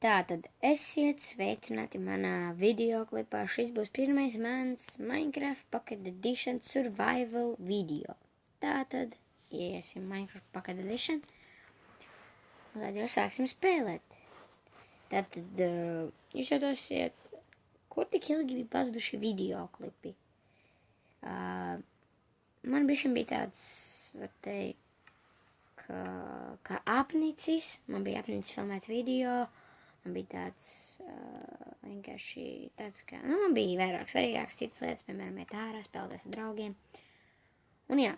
Tātad esiet sveicināti manā videoklipā. Šis būs pirmais mans Minecraft Pocket Edition survival video. Tātad iesim Minecraft Pocket Edition. Un tad jau sāksim spēlēt. Tātad jūs jau dosiet, kur tik ilgi bija pazuduši videoklipi. Man bija tāds, var teikt, kā apnicis. Man bija apnicis filmēt video. Man bija tāds, vienkārši tāds, ka, man bija vairāk svarīgākas citas lietas, piemēram, iet ārā, spēlēties ar draugiem. Un jā,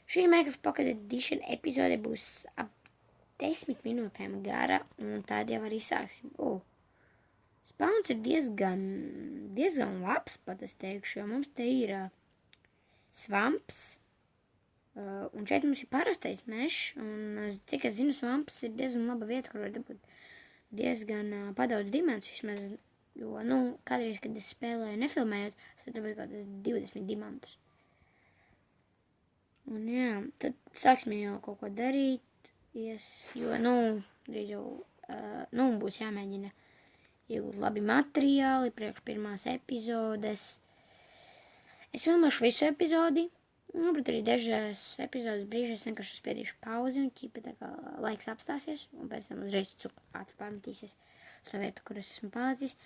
šī Minecraft Pocket Edition epizode būs ap 10 minūtēm gara, un tad jau arī sāksim. Spawns ir diezgan labs, pat es teikšu, jo mums te ir svamps, un šeit mums ir parastais mežs, un cik es zinu, svamps ir diezgan laba vieta, kur var dabūt diezgan padaudz diamantus vismaz, jo, kādreiz, kad es spēlēju nefilmējot, es tad dabūju kaut 20 diamantus. Un jā, tad sāksim jau kaut ko darīt, jo, drīz jau, būs jāmēģina iegūt labi materiāli priekš pirmās epizodes. Es filmēšu visu epizodi, bet arī dažās epizodes brīžos vienkārši spiedīšu pauzi un ķipa tā kā laiks apstāsies, un pēc tam uzreiz ātri pārmetīsies uz to vietu, kur es esmu palicis.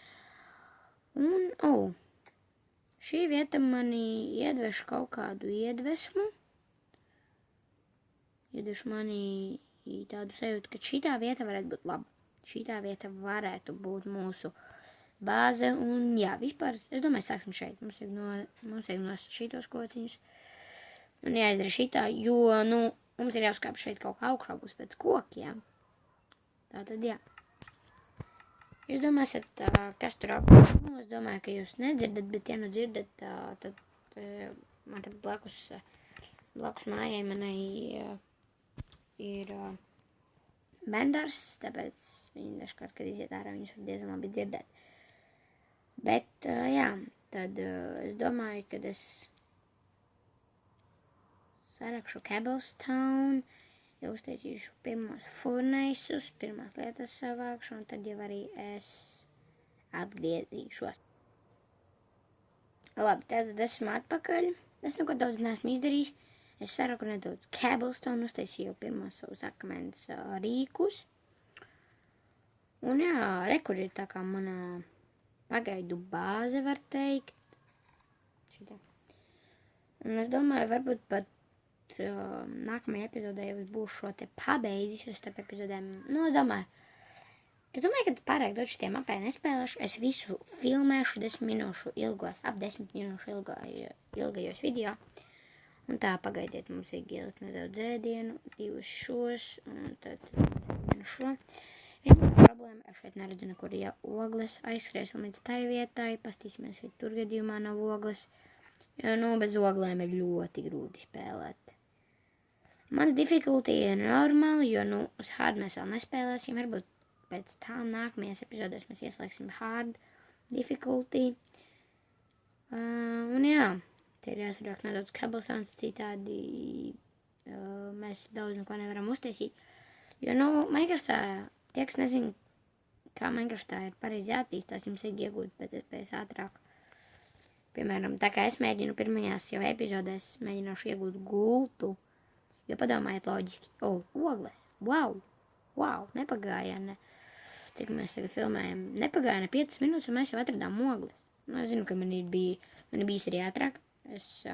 Un, šī vieta mani iedveš kaut kādu iedvesmu. Iedveš mani tādu sajūtu, ka šitā vieta varētu būt laba. Šitā vieta varētu būt mūsu bāze, un jā, vispār, es domāju, sāksim šeit. Mums vajag nost šitos kociņus. Un jāizdara šitā, jo, mums ir jāskāp šeit kaut kā augšā būs pēc kokiem. Tātad, jā. Jūs domāsiet, kas tur apkārt? Es domāju, ka jūs nedzirdat, bet ja dzirdat, tad man te blakus mājai manai ir bendars, tāpēc viņi dažkārt, kad iziet ārā, viņus var diezgan labi dzirdēt. Bet, jā, tad es domāju, kad es sarakšu cobblestone, jau uztaisīšu pirmos furneisus, pirmās lietas savākšu, un tad jau arī es atgriezīšos. Labi, tātad esmu atpakaļ. Es neko daudz neesmu izdarījis. Es saraku nedaudz cobblestone, uztaisīju pirmos savus akmens rīkus. Un jā, rekur ir tā kā mana pagaidu bāze, var teikt. Šitā. Un es domāju, varbūt pat nākamajā epizodē jau es būšu šo te pabeidzis, jo starp epizodēm, es domāju, ka pārāk daudz šitiem mapē nespēlēšu, es visu filmēšu 10 minūšu ilgos, ap 10 minūšu ilgajos video, un tā pagaidiet, mums ir ielikt nedaudz ēdienu, 2 šos, un tad vienu šo. Viena problēma, es šeit neredzu nekur, ja ogles, aizskriesim līdz tai vietai, pastīsimies, vai tur gadījumā nav ogles, jo, bez oglēm ir ļoti grūti spēlēt. Mans difficulty ir normāli, jo, uz hard mēs vēl nespēlēsim. Varbūt pēc tām nākamajās epizodēs mēs ieslēgsim hard difficulty. Un jā, te ir jāsarāk nedaudz cobblestones, citādi mēs daudz neko nevaram uztaisīt. Jo, Minecraftā, tie, kas nezinu, kā Minecraftā ir pareizi jāattīstās, jums ir iegūt pēc iespējas ātrāk. Piemēram, tā kā es mēģinu pirmajās jau epizodēs, mēģināšu iegūt gultu. Jo padomājiet loģiski, ogles, wow, nepagāja, cik mēs tagad filmējam, nepagāja ne 5 minūtes, un mēs jau atradām ogles. Es zinu, ka man bijis arī ātrāk. Es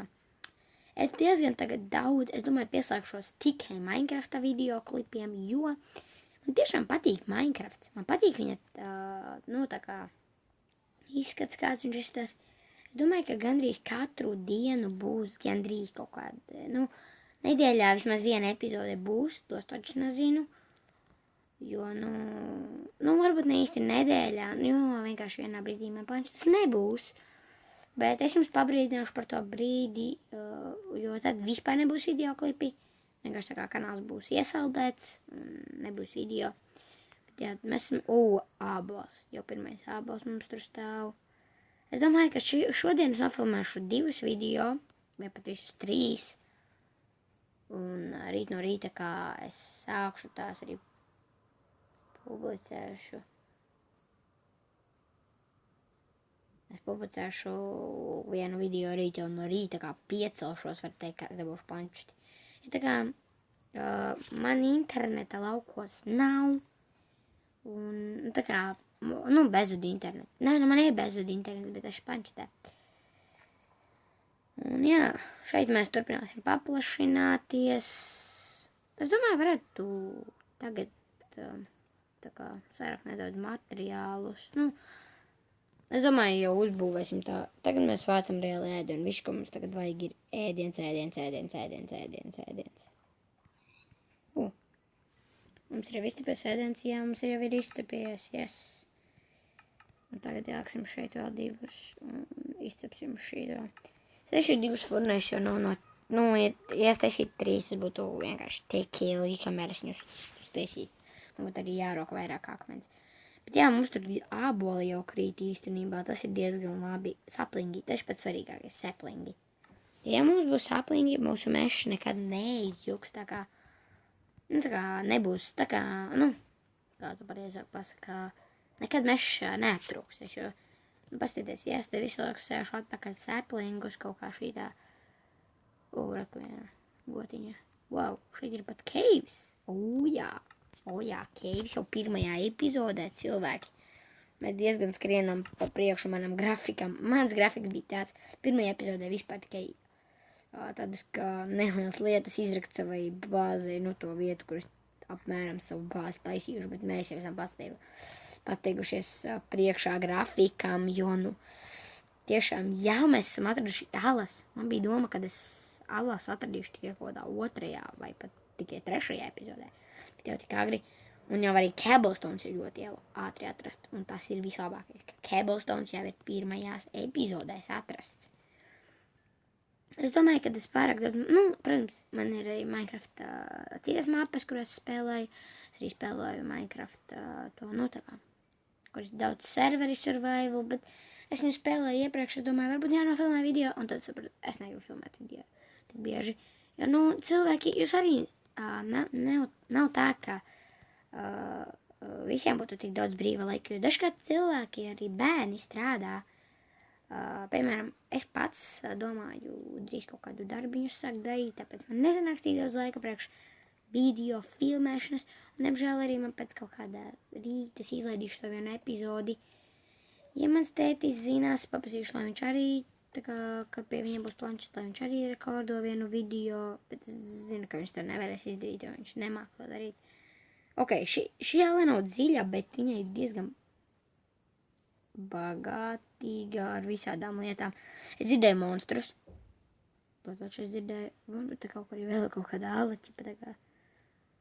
diezgan tagad daudz, es domāju, pieslēgšos tikai Minecrafta videoklipiem, jo man tiešām patīk Minecrafts. Man patīk viņa, tā kā izskats kāds viņš ir tas. Es domāju, ka gandrīz katru dienu būs gandrīz kaut kāda, nedēļā vismaz viena epizode būs, tos taču nezinu, jo, varbūt ne īsti nedēļā, vienkārši vienā brīdī man paņš tas nebūs, bet es jums pabrīdināšu par to brīdi, jo tad vispār nebūs videoklipi, vienkārši tā kā kanāls būs iesaldēts, nebūs video, bet jā, mēs esam, ābols, jau pirmais ābols mums tur stāv. Es domāju, ka šodien es nofilmēšu 2 video, vai pat visus 3, un rīt no rīta, kā es sākšu, tās arī publicēšu. Es publicēšu vienu video rīt jau no rīta, kā piecelšos, var teikt, kā dabūšu pančti. Ja tā kā man interneta laukos nav, un tā kā, bezvadu internetu. Nē, man ir bezvadu internetu, bet es pančtē. Un jā, šeit mēs turpināsim paplašināties. Es domāju, varētu tagad tā kā sarakt nedaudz materiālus. Es domāju, jau uzbūvēsim tā. Tagad mēs vācam reāli ēdienu. Viss, ko mums tagad vajag, ir ēdiens. Mums ir jau izcepies ēdiens, jā, mums ir jau izcepies, yes. Un tagad jāksim šeit vēl divus un izcepsim šīto. Es šī divus furnēšu, jo ja es taisītu 3, tas būtu vienkārši tik ilgi, kamēr es viņus taisītu. Man būtu arī jāroka vairāk akmens. Bet jā, mums tur āboli jau krīt īstenībā, tas ir diezgan labi. Saplingi, tas ir pats svarīgākais, saplingi. Ja mums būs saplingi, mūsu mežs nekad neizjuks, tā kā nebūs, tā kā, kā tu pareizāk pasakā, nekad mežs neaptrūksies, jo, pastieties, ja es te visu laiku sēšu atpakaļ saplingus kaut kā šītā, reku vienā gotiņā. Wow, šeit ir pat caves, jā, caves jau pirmajā epizodē cilvēki. Mēs diezgan skrienam pa priekšu manam grafikam. Mans grafiks bija tāds, pirmajā epizodē vispār tikai tādas kā nelielas lietas izrakt savai bāzei, to vietu, kur es apmēram savu bāzi taisījuši, bet mēs jau esam pasteigušies priekšā grafikam, jo, tiešām, jā, mēs esam atraduši alas. Man bija doma, kad es alas atradīšu tikai kaut kādā 2. vai pat tikai 3. epizodē. Bet jau tik agri. Un jau arī Cobblestones ir ļoti ātri atrast. Un tas ir vislabākais, ka Cobblestones jau ir pirmajās epizodēs atrasts. Es domāju, ka es pārāk daudz, protams, man ir arī Minecraft citas mapas, kuras spēlēju. Es arī spēlēju Minecraft to, tā kā, kur ir daudz serveri survival, bet es viņu spēlēju iepriekš, es domāju, varbūt jānofilmē video, un tad sapratu, es negribu filmēt video tik bieži. Jo, cilvēki, jūs arī nav tā, ka visiem būtu tik daudz brīva laika, jo dažkārt cilvēki, arī bērni strādā. Piemēram, es pats domāju drīz kaut kādu darbiņu sākt darīt, tāpēc man nesanāks tik daudz laika priekš video filmēšanas, un nemžēl arī man pēc kaut kādā rīta es izlaidīšu to vienu epizodi. Ja mans tētis zinās, paprasīšu, lai viņš arī, tā kā, ka pie viņa būs planšets, lai viņš arī rekordo vienu video, bet es zinu, ka viņš to nevarēs izdarīt, jo viņš nemāk to darīt. Ok, šī jāle nav dziļa, bet viņa ir diezgan bagātīga ar visādām lietām. Es dzirdēju monstrus. Taču es dzirdēju, varbūt te kaut kur ir vēl kaut kādā ala, ķipa tā kā.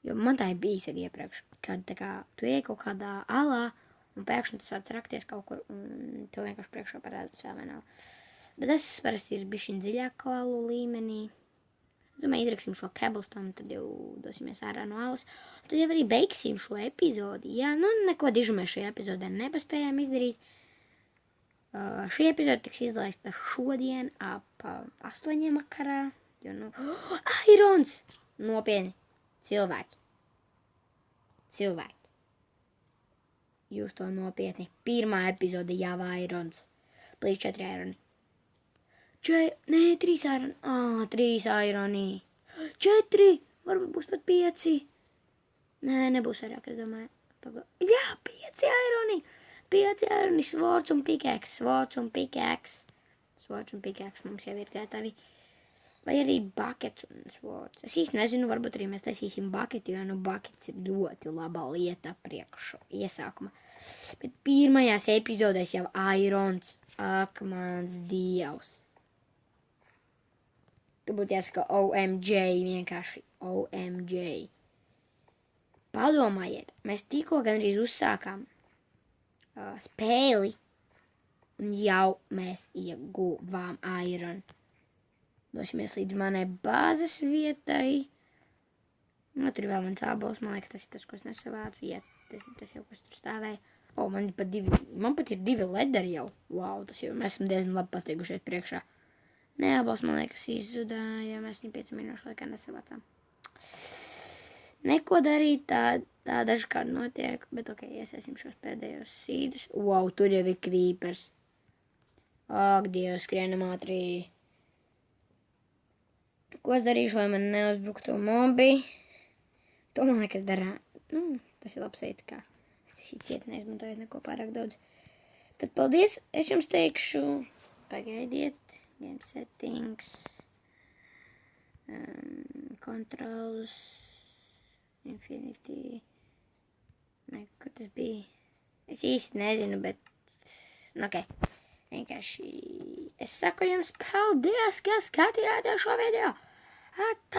Jo man tā ir bijis arī iepriekš, kad tā kā tu ej kaut kādā alā un pēkšņi tu sāc rakties kaut kur un tev vienkārši priekšā parādās vēl vienā. Bet tas parasti ir bišķiņ dziļāko alu līmenī. Es domāju, izraksim šo Cobblestone, tad jau dosimies ārā no alas. Tad jau arī beigsim šo epizodi. Jā, neko dižu mēs šajā epizodē nepaspējām izdarīt. Šī epizode tiks izlaista šodien ap 8 vakarā. Jo, Irons! Nopietni. Cilvēki. Jūs to nopietni. Pirmā epizode jau Irons. Plīd 4 Ironi. 3 Ironi. 3 Ironi. 4! Varbūt būs pat 5. Nē, nebūs vairāk, es domāju. Jā, 5 Ironi! 5 Ironi, swords un pickaxe mums jau ir gatavi. Vai arī buckets un swords. Es īsti nezinu, varbūt arī mēs taisīsim bucketi, jo buckets ir ļoti laba lieta priekšu iesākuma. Bet pirmajās epizodēs jau Irons, ak, mans dievs. Tu būtu jāsaka OMG, vienkārši OMG. Padomājiet, mēs tikko gandrīz uzsākām spēli, un jau mēs ieguvām Iron. Dosimies līdz manai bāzes vietai. Tur ir vēl mans ābols, man liekas, tas ir tas, ko es nesavācu. Jā, tas ir tas jau, kas tur stāvēja. Man pat ir 2 lederi jau. Wow, tas jau mēs esam diezgan labi pasteigušies priekšā. Nē, ābols, man liekas, izzudā, ja mēs viņu 5 minūšu laikā nesavācām. Neko darīt, tā dažkārt notiek, bet ok, iesēsim šos pēdējos sīdus. Wow, tur jau ir creepers. Ak, Dievs, skrienam ātri. Ko es darīšu, lai man neuzbruktu mobi? To man liekas dara. Tas ir labs veids, kā es ciet neizmantojot neko pārāk daudz. Tad paldies, es jums teikšu, pagaidiet, game settings, controls, infinity, kur tas bija? Es īsti nezinu, bet, ok, vienkārši es saku jums paldies, ka skatījāties šo video.